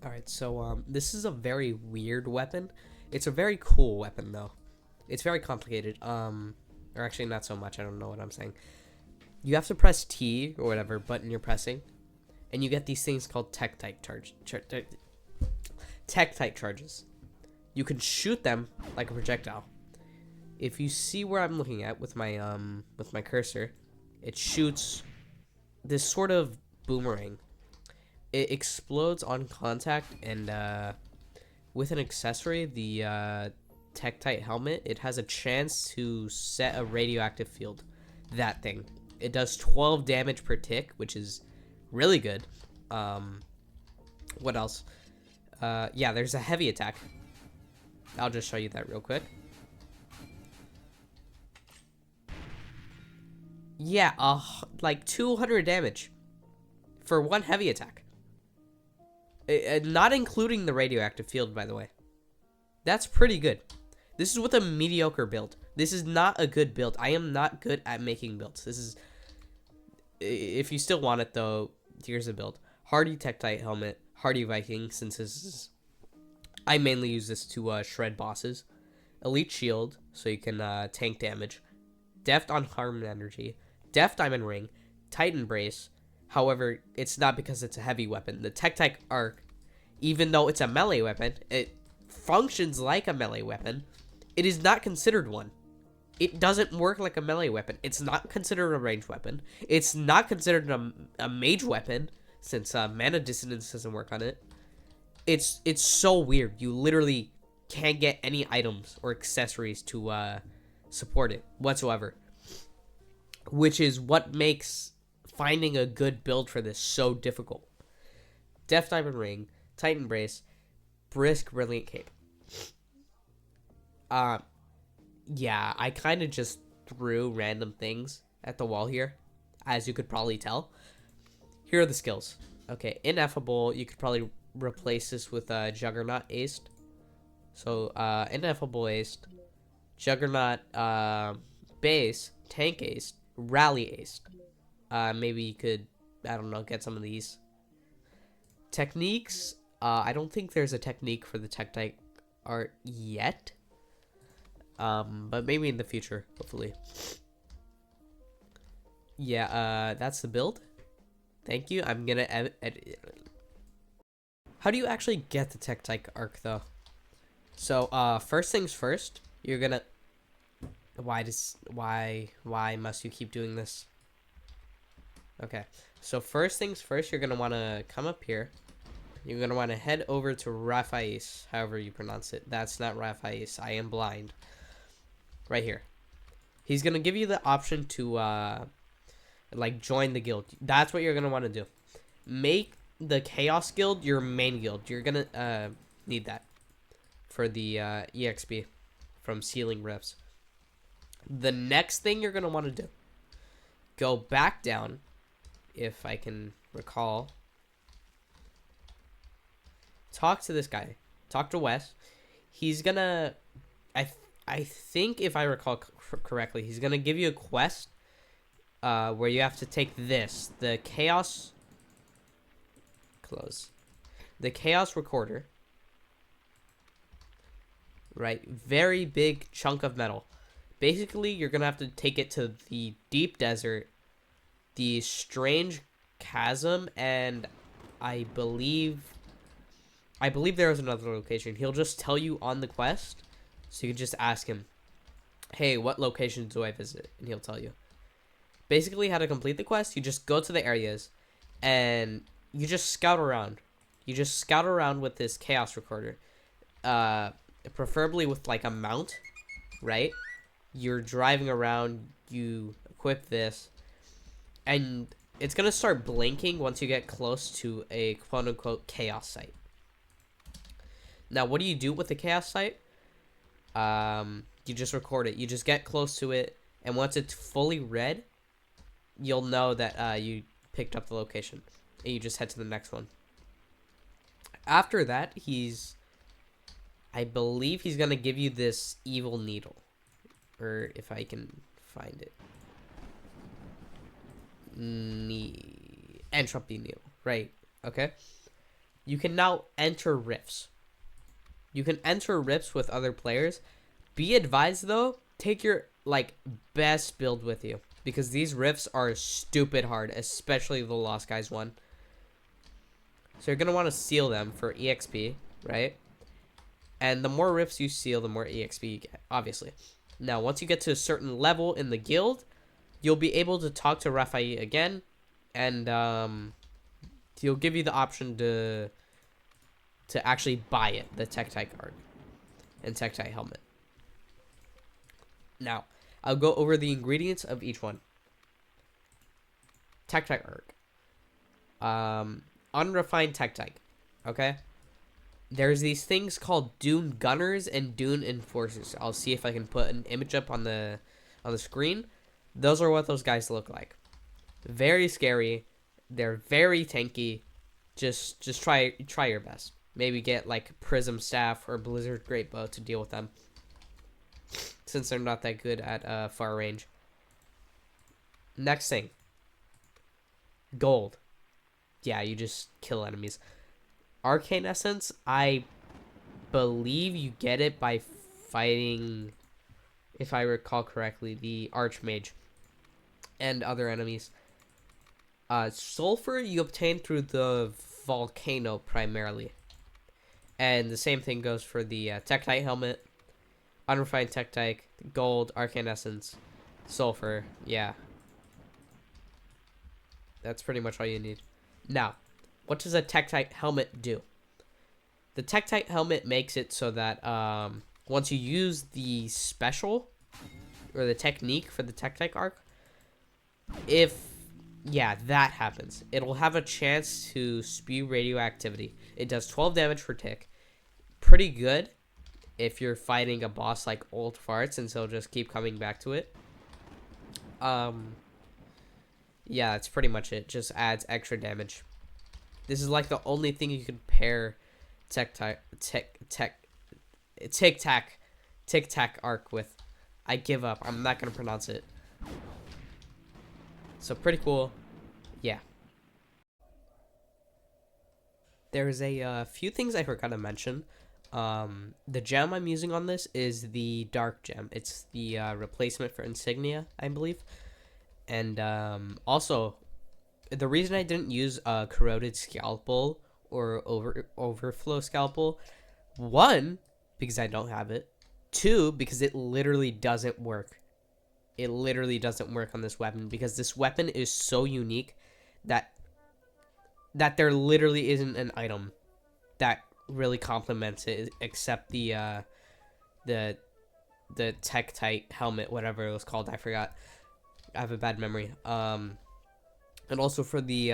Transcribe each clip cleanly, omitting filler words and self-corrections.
Alright, so this is a very weird weapon. It's a very cool weapon though. It's very complicated. Or actually not so much, I don't know what I'm saying. You have to press T or whatever button you're pressing, and you get these things called Tektite Tektite charges. You can shoot them like a projectile. If you see where I'm looking at with my cursor, it shoots this sort of boomerang. It explodes on contact, and with an accessory, the Tektite helmet, it has a chance to set a radioactive field. That thing. It does 12 damage per tick, which is really good. What else? Yeah, there's a heavy attack. I'll just show you that real quick. Yeah, like 200 damage for one heavy attack. Not including the radioactive field, by the way. That's pretty good. This is with a mediocre build. This is not a good build. I am not good at making builds. This is... If you still want it, though, here's a build. Hardy Tektite helmet. Hardy Viking, since this is... I mainly use this to shred bosses. Elite shield, so you can tank damage. Deft on harm energy. Deft diamond ring. Titan brace. However, it's not because it's a heavy weapon. The Tektite arc, even though it's a melee weapon, it functions like a melee weapon. It is not considered one. It doesn't work like a melee weapon. It's not considered a ranged weapon. It's not considered a mage weapon, since mana dissonance doesn't work on it. It's so weird. You literally can't get any items or accessories to support it whatsoever. Which is what makes finding a good build for this so difficult. Deft Diamond Ring, Titan Brace, Brisk Brilliant Cape. Yeah, I kind of just threw random things at the wall here, as you could probably tell. Here are the skills. Okay, Ineffable, you could probably replace this with Juggernaut Aced. So, Ineffable Aced, Juggernaut Base, Tank Aced, Rally Aced. Maybe you could, I don't know, get some of these. Techniques, I don't think there's a technique for the Tektite art yet. But maybe in the future, hopefully. Yeah, that's the build. Thank you. I'm gonna edit. How do you actually get the Tektite arc, though? So, first things first, you're gonna... Why must you keep doing this? Okay, so first things first, you're gonna want to come up here. You're gonna want to head over to Rafais, however you pronounce it. That's not Rafais. I am blind. Right here. He's gonna give you the option to like join the guild. That's what you're gonna want to do. Make the Chaos Guild your main guild. You're gonna need that for the EXP from Sealing Rifts. The next thing you're gonna want to do, go back down, if I can recall. Talk to this guy. Talk to Wes. He's gonna... I think, if I recall correctly, he's gonna give you a quest where you have to take this. The Chaos... Close. The Chaos Recorder. Right? Very big chunk of metal. Basically, you're gonna have to take it to the Deep Desert, the Strange Chasm, and I believe there is another location. He'll just tell you on the quest, so you can just ask him, hey, what location do I visit? And he'll tell you. Basically, how to complete the quest, you just go to the areas, and you just scout around. You just scout around with this Chaos Recorder. Preferably with, like, a mount, right? You're driving around, you equip this, and it's going to start blinking once you get close to a quote-unquote chaos site. Now, what do you do with the chaos site? You just record it. You just get close to it, and once it's fully red, you'll know that you picked up the location, and you just head to the next one. After that, I believe he's going to give you this evil needle. Or if I can find it. Entropy needle. Right. Okay. you can now enter rifts. You can enter rifts with other players. Be advised though, take your like best build with you, because these rifts are stupid hard, especially the Lost Guys one. So you're gonna want to seal them for EXP, right? And the more rifts you seal, the more EXP you get, obviously. Now, once you get to a certain level in the guild, you'll be able to talk to Rafai again, and he'll give you the option to actually buy it, the Tektite card and Tektite helmet. Now, I'll go over the ingredients of each one. Tektite arc. Unrefined Tektite. Okay? There's these things called Dune Gunners and Dune Enforcers. I'll see if I can put an image up on the screen. Those are what those guys look like. Very scary. They're very tanky. Just try your best. Maybe get like Prism Staff or Blizzard Great Bow to deal with them, since they're not that good at far range. Next thing. Gold. Yeah, you just kill enemies. Arcane Essence, I believe you get it by fighting, if I recall correctly, the Archmage and other enemies. Sulfur you obtain through the volcano primarily. And the same thing goes for the Tektite helmet, unrefined Tektite, gold, Arcane Essence, sulfur. Yeah. That's pretty much all you need. Now, what does a Tektite helmet do? The Tektite helmet makes it so that once you use the special or the technique for the Tektite arc, that happens, it'll have a chance to spew radioactivity. It does 12 damage per tick. Pretty good if you're fighting a boss like Old Farts, and so just keep coming back to it. Yeah, that's pretty much it. Just adds extra damage. This is like the only thing you can pair Tic Tac arc with. I give up. I'm not gonna pronounce it. So pretty cool. Yeah. There's a few things I forgot to mention. The gem I'm using on this is the dark gem. It's the replacement for insignia, I believe. And also, the reason I didn't use a corroded scalpel or overflow scalpel, one, because I don't have it. Two, because it literally doesn't work. It literally doesn't work on this weapon, because this weapon is so unique that there literally isn't an item that really complements it except the Tektite helmet, whatever it was called. I forgot. I have a bad memory. And also for the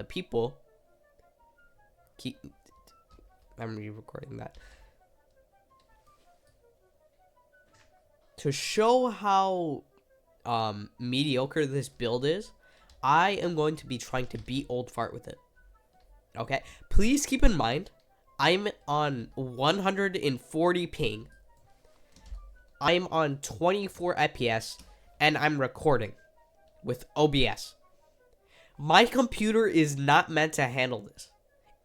people. I'm re-recording that. To show how mediocre this build is, I am going to be trying to beat Old Fart with it. Okay? Please keep in mind, I'm on 140 ping. I'm on 24 FPS, and I'm recording with OBS. My computer is not meant to handle this.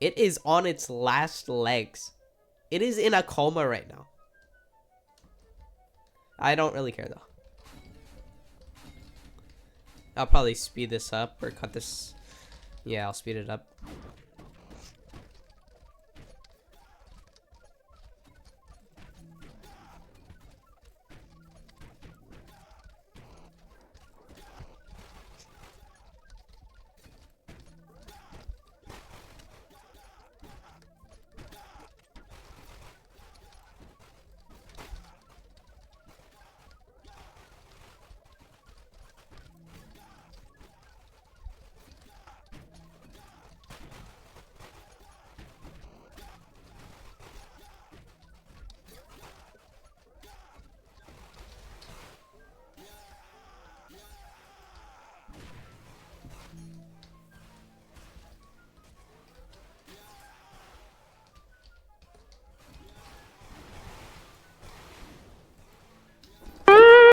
It is on its last legs. It is in a coma right now. I don't really care, though. I'll probably speed this up or cut this. Yeah, I'll speed it up.